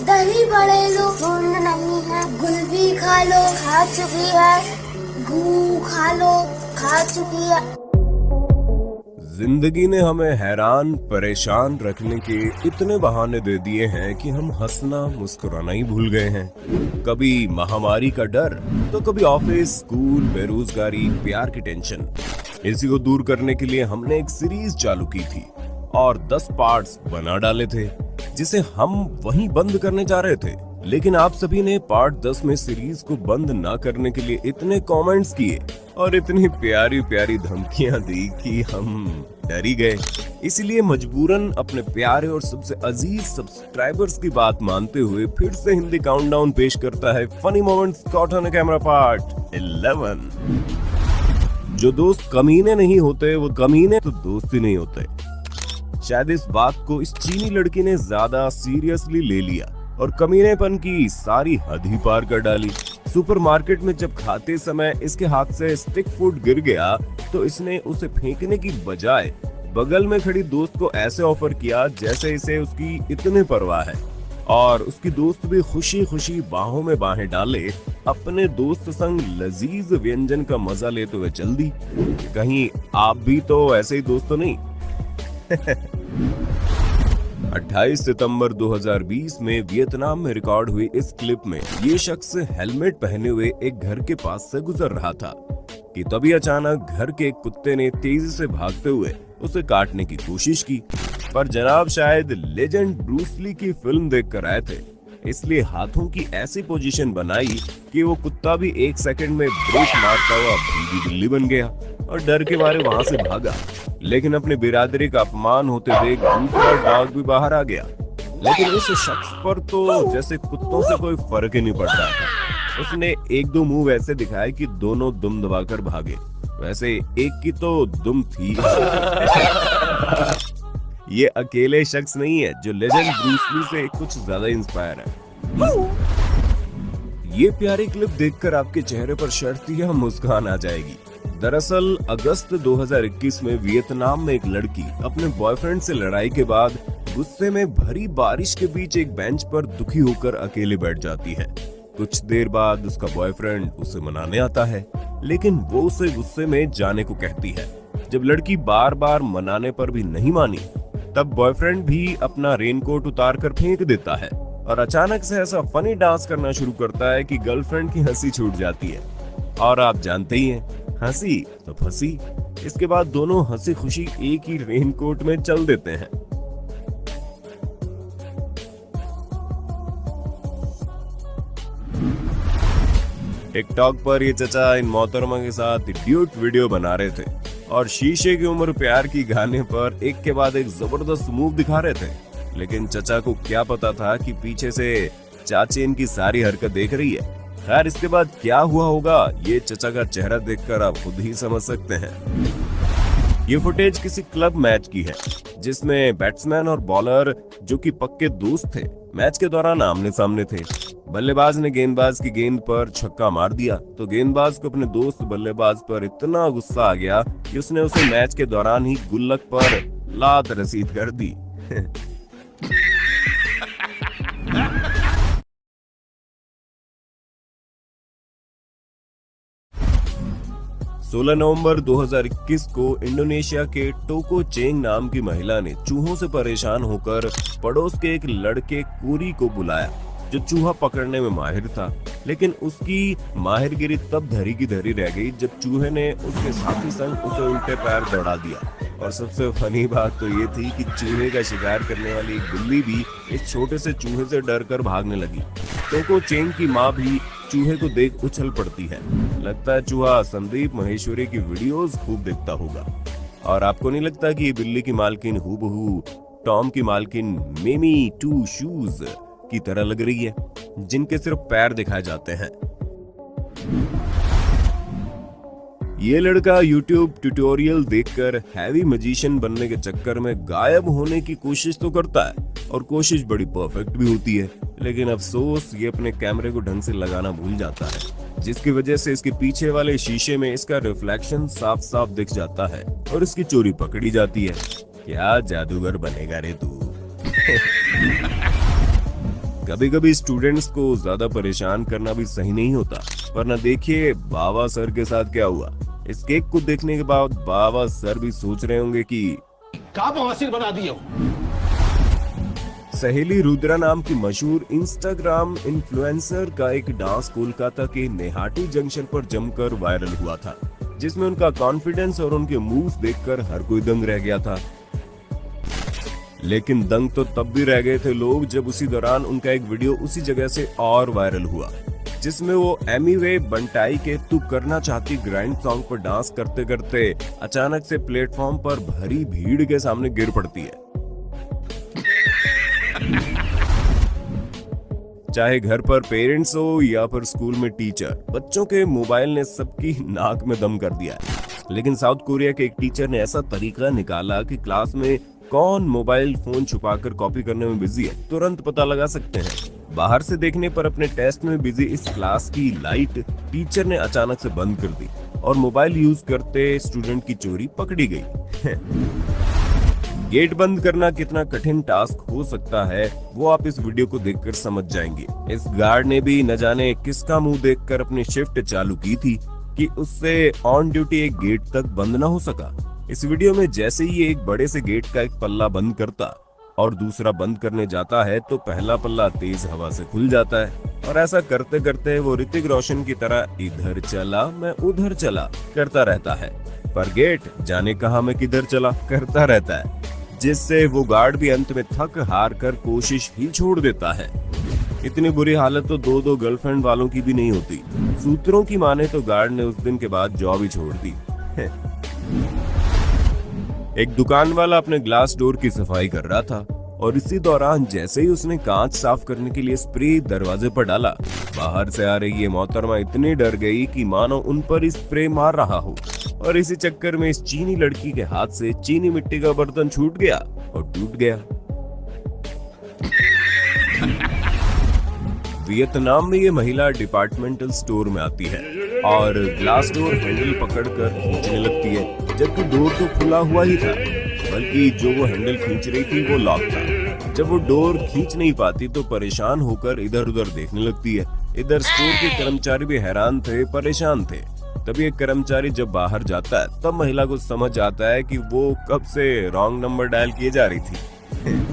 दही बड़े लो, बूंद नहीं है, गुलबी खा लो, खा चुकी है, गू खा लो, खा चुकी है। जिंदगी ने हमें हैरान परेशान रखने के इतने बहाने दे दिए हैं कि हम हंसना मुस्कुराना ही भूल गए हैं। कभी महामारी का डर, तो कभी ऑफिस, स्कूल, बेरोजगारी, प्यार की टेंशन। इसी को दूर करने के लिए हमने एक सीरीज चालू की थी और 10 पार्ट्स बना डाले थे, जिसे हम वहीं बंद करने जा रहे थे। लेकिन आप सभी ने पार्ट 10 में सीरीज को बंद ना करने के लिए इतने कमेंट्स किए और इतनी प्यारी प्यारी धमकियां दी कि हम डर ही गए। इसलिए मजबूरन अपने प्यारे और सबसे अजीज सब्सक्राइबर्स की बात मानते हुए फिर से हिंदी काउंटडाउन पेश करता है funny moments caught on camera part 11। जो दोस्त कमीने नहीं होते वो कमीने तो दोस्त ही नहीं होते। शायद इस बात को इस चीनी लड़की ने ज्यादा सीरियसली ले लिया और कमीनेपन की सारी हद ही पार कर डाली। सुपरमार्केट में जब खाते समय इसके हाथ से स्टिक फूड गिर गया तो इसने उसे फेंकने की बजाय बगल में खड़ी दोस्त को ऐसे ऑफर किया जैसे इसे उसकी इतनी परवाह है, और उसकी दोस्त भी खुशी खुशी बाहों में बाहें डाले अपने दोस्त संग लजीज व्यंजन का मजा लेते हुए चल दी। कहीं आप भी तो ऐसे ही दोस्त तो नहीं? 28 सितंबर 2020 में वियतनाम में रिकॉर्ड हुई इस क्लिप में ये शख्स हेलमेट पहने हुए एक घर के पास से गुजर रहा था कि तभी अचानक घर के एक कुत्ते ने तेजी से भागते हुए उसे काटने की कोशिश की। पर जनाब शायद लेजेंड ब्रूस ली की फिल्म देखकर आए थे, इसलिए हाथों की ऐसी पोजीशन बनाई कि वो कुत्ता भी 1 सेकंड में ब्रेक मारता हुआ भीगी बिल्ली बन गया और डर के मारे वहां से भागा। लेकिन अपनी बिरादरी का अपमान होते देख दूसरा डॉग भी बाहर आ गया। लेकिन इस शख्स पर तो जैसे कुत्तों से कोई फर्क ही नहीं पड़ रहा था। उसने 1-2 मुंह वैसे दिखाए कि दोनों दुम दबाकर भागे। वैसे एक की तो दुम थी। ये अकेले शख्स नहीं है जो लेजेंड ब्रूस ली से कुछ ज्यादा इंस्पायर है। ये प्यारी क्लिप देखकर आपके चेहरे पर शर्तिया मुस्कान आ जाएगी। दरअसल अगस्त 2021 में वियतनाम में एक लड़की अपने बॉयफ्रेंड से लड़ाई के बाद गुस्से में भरी बारिश के बीच एक बेंच पर दुखी होकर अकेले बैठ जाती है। कुछ देर बाद उसका बॉयफ्रेंड उसे मनाने आता है, लेकिन वो उसे गुस्से में जाने को कहती है। जब लड़की बार बार मनाने पर भी नहीं मानी, तब बॉयफ्रेंड भी अपना रेनकोट उतार कर फेंक देता है और अचानक से ऐसा फनी डांस करना शुरू करता है कि गर्लफ्रेंड की हंसी छूट जाती है। और आप जानते ही हैं, हंसी तो फंसी। इसके बाद दोनों हंसी खुशी एक ही रेनकोट में चल देते हैं। टिकटॉक पर ये चचा इन मोहतरमा के साथ ड्यूट वीडियो बना रहे थे और शीशे की उम्र प्यार की गाने पर एक के बाद एक जबरदस्त मूव दिखा रहे थे। लेकिन चचा को क्या पता था कि पीछे से चाची इनकी सारी हरकत देख रही है। खैर, इसके बाद क्या हुआ होगा ये चचा का चेहरा देखकर आप खुद ही समझ सकते हैं। ये फुटेज किसी क्लब मैच की है जिसमें बैट्समैन और बॉलर जो कि पक्के दोस्त थे मैच के दौरान आमने सामने थे। बल्लेबाज ने गेंदबाज की गेंद पर छक्का मार दिया तो गेंदबाज को अपने दोस्त बल्लेबाज पर इतना गुस्सा आ गया कि उसने उसे मैच के दौरान ही गुल्लक पर लात रसीद कर दी। 16 नवंबर 2021 को इंडोनेशिया के टोको चेंग नाम की महिला ने चूहों से परेशान होकर पड़ोस के एक लड़के कोरी को बुलाया जो चूहा पकड़ने में माहिर था। लेकिन उसकी माहिरगिरी तब धरी की धरी रह गई जब चूहे ने उसके साथी संग उसे उल्टे पैर दौड़ा दिया। और सबसे फनी बात तो ये थी कि चूहे का शिकार करने वाली एक बिल्ली भी इस छोटे से चूहे से डरकर भागने लगी। टोको चेंग की माँ भी चूहे को देख उछल पड़ती है। लगता है चूहा संदीप महेश्वरी की वीडियोस खूब देखता होगा। और आपको नहीं लगता कि ये बिल्ली की मालकिन हूबहू टॉम की मालकिन मेमी टू शूज की तरह लग रही है, जिनके सिर्फ पैर दिखाए जाते हैं। ये लड़का YouTube ट्यूटोरियल देखकर हैवी मैजिशियन बनने के चक्कर में गायब होने की कोशिश तो करता है और कोशिश बड़ी परफेक्ट भी होती है, लेकिन अफसोस ये अपने कैमरे को ढंग से लगाना भूल जाता है, जिसकी वजह से इसके पीछे वाले शीशे में इसका रिफ्लेक्शन साफ साफ दिख जाता है और इसकी चोरी पकड़ी जाती है। क्या जादूगर बनेगा रे तू। कभी कभी स्टूडेंट्स को ज्यादा परेशान करना भी सही नहीं होता, वरना देखिए बाबा सर के साथ क्या हुआ। इस केक को देखने के बाद बाबा सर भी सोच रहे होंगे कि क्या बवासीर बना दिए हो। सहेली रुद्रा नाम की मशहूर इंस्टाग्राम इन्फ्लुएंसर का एक डांस कोलकाता के नेहाटी जंक्शन पर जमकर वायरल हुआ था, जिसमें उनका कॉन्फिडेंस और उनके मूव्स देखकर हर कोई दंग रह गया था। लेकिन दंग तो तब भी रह गए थे लोग जब उसी दौरान उनका एक वीडियो उसी जगह से और वायरल हुआ, जिसमें वो एमीवे बंटाई के तू करना चाहती ग्राइंड सॉन्ग पर डांस करते करते अचानक से प्लेटफॉर्म पर भरी भीड़ के सामने गिर पड़ती है। चाहे घर पर पेरेंट्स हो या फिर स्कूल में टीचर, बच्चों के मोबाइल ने सबकी नाक में दम कर दिया है। लेकिन साउथ कोरिया के एक टीचर ने ऐसा तरीका निकाला कि क्लास में कौन मोबाइल फोन छुपाकर कॉपी करने में बिजी है तुरंत पता लगा सकते हैं। बाहर से देखने पर अपने टेस्ट में बिजी इस क्लास की लाइट टीचर ने अचानक से बंद कर दी और मोबाइल यूज करते स्टूडेंट की चोरी पकड़ी गई। गेट बंद करना कितना कठिन टास्क हो सकता है वो आप इस वीडियो को देखकर समझ जाएंगे। इस गार्ड ने भी न जाने किसका मुंह देखकर अपनी शिफ्ट चालू की थी कि उससे ऑन ड्यूटी एक गेट तक बंद न हो सका। इस वीडियो में जैसे ही एक बड़े से गेट का एक पल्ला बंद करता और दूसरा बंद करने जाता है तो पहला पल्ला तेज हवा से खुल जाता है और ऐसा करते करते वो ऋतिक रोशन की तरह इधर चला मैं उधर चला करता रहता है, पर गेट जाने कहां मैं किधर चला करता रहता है, जिससे वो गार्ड भी अंत में थक हार कर कोशिश ही छोड़ देता है। इतनी बुरी हालत तो दो गर्लफ्रेंड वालों की भी नहीं होती। सूत्रों की माने तो गार्ड ने उस दिन के बाद जॉब ही छोड़ दी। एक दुकान वाला अपने ग्लास डोर की सफाई कर रहा था और इसी दौरान जैसे ही उसने कांच साफ करने के लिए स्प्रे दरवाजे पर डाला, बाहर से आ रही ये मोहतरमा इतनी डर गई कि मानो उन पर ही स्प्रे मार रहा हो और इसी चक्कर में इस चीनी लड़की के हाथ से चीनी मिट्टी का बर्तन छूट गया और टूट गया। वियतनाम में ये महिला डिपार्टमेंटल स्टोर में आती है और ग्लास डोर हैंडल पकड़कर खींचने लगती है, जबकि डोर तो खुला हुआ ही था, बल्कि जो वो हैंडल खींच रही थी वो लॉक था। जब वो डोर खींच नहीं पाती तो परेशान होकर इधर उधर देखने लगती है। इधर स्टोर के कर्मचारी भी हैरान थे, परेशान थे। तभी एक कर्मचारी जब बाहर जाता है तब महिला को समझ आता है कि वो कब से रॉन्ग नंबर डायल किए जा रही थी।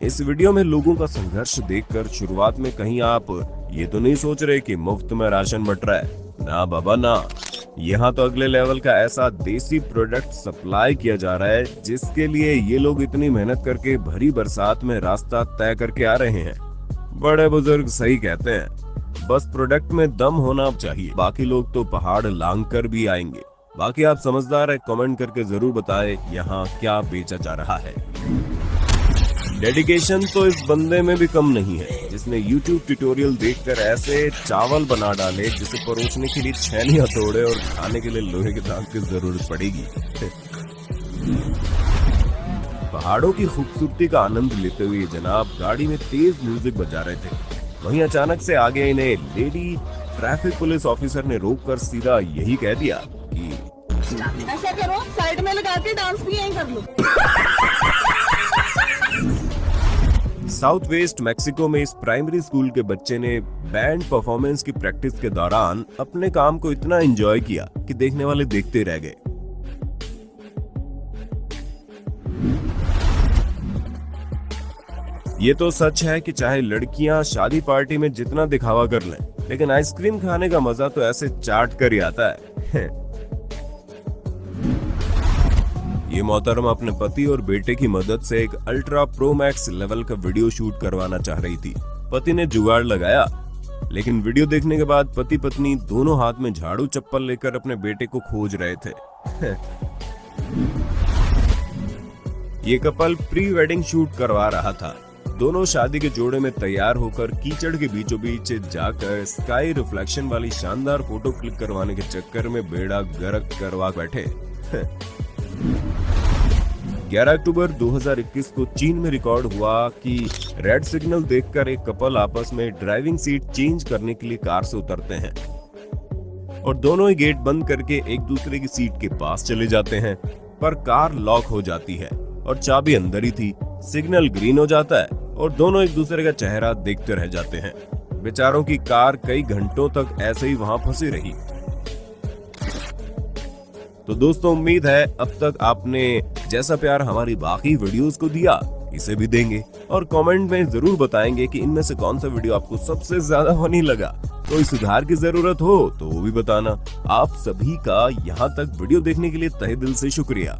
इस वीडियो में लोगों का संघर्ष देखकर शुरुआत में कहीं आप ये तो नहीं सोच रहे कि मुफ्त में राशन बंट रहा है। ना बाबा ना, यहाँ तो अगले लेवल का ऐसा देसी प्रोडक्ट सप्लाई किया जा रहा है जिसके लिए ये लोग इतनी मेहनत करके भरी बरसात में रास्ता तय करके आ रहे हैं। बड़े बुजुर्ग सही कहते हैं, बस प्रोडक्ट में दम होना चाहिए, बाकी लोग तो पहाड़ लांग कर भी आएंगे। बाकी आप समझदार है, कमेंट करके जरूर बताएं यहाँ क्या बेचा जा रहा है। डेडिकेशन तो इस बंदे में भी कम नहीं है, जिसने YouTube ट्यूटोरियल देखकर ऐसे चावल बना डाले जिसे परोसने के लिए छैनी हथौड़े और खाने के लिए लोहे के दांत की जरूरत पड़ेगी। पहाड़ों की खूबसूरती का आनंद लेते हुए जनाब गाड़ी में तेज म्यूजिक बजा रहे थे। वहीं अचानक से आगे इन्हें लेडी ट्रैफिक पुलिस ऑफिसर ने रोककर सीधा यही कह दिया कि ऐसा करो, साइड में लगा के डांस भी यहीं कर लो। साउथ वेस्ट मैक्सिको में इस प्राइमरी स्कूल के बच्चे ने बैंड परफॉर्मेंस की प्रैक्टिस के दौरान अपने काम को इतना एंजॉय किया कि देखने वाले देखते रह गए। ये तो सच है कि चाहे लड़कियां शादी पार्टी में जितना दिखावा कर लें, लेकिन आइसक्रीम खाने का मजा तो ऐसे चाट कर ही आता है। ये मोहतरमा अपने पति और बेटे की मदद से एक अल्ट्रा प्रो मैक्स लेवल का वीडियो शूट करवाना चाह रही थी। पति ने जुगाड़ लगाया, लेकिन वीडियो देखने के बाद पति पत्नी दोनों हाथ में झाड़ू चप्पल लेकर अपने बेटे को खोज रहे थे। ये कपल प्री वेडिंग शूट करवा रहा था। दोनों शादी के जोड़े में तैयार होकर कीचड़ के बीचों बीच जाकर स्काई रिफ्लेक्शन वाली शानदार फोटो क्लिक करवाने के चक्कर में बेड़ा गर्क करवा बैठे। 11 अक्टूबर 2021 को चीन में रिकॉर्ड हुआ कि रेड सिग्नल देखकर एक कपल आपस में ड्राइविंग सीट चेंज करने के लिए कार से उतरते हैं और दोनों ही गेट बंद करके एक दूसरे की सीट के पास चले जाते हैं, पर कार लॉक हो जाती है और चाबी अंदर ही थी। सिग्नल ग्रीन हो जाता है और दोनों एक दूसरे का चेहरा देखते रह जाते हैं। बेचारों की कार कई घंटों तक ऐसे ही वहां फंसी रही। तो दोस्तों, उम्मीद है अब तक आपने जैसा प्यार हमारी बाकी वीडियोस को दिया इसे भी देंगे और कमेंट में जरूर बताएंगे कि इनमें से कौन सा वीडियो आपको सबसे ज्यादा फनी लगा। कोई सुधार की जरूरत हो तो वो भी बताना। आप सभी का यहाँ तक वीडियो देखने के लिए तहे दिल से शुक्रिया।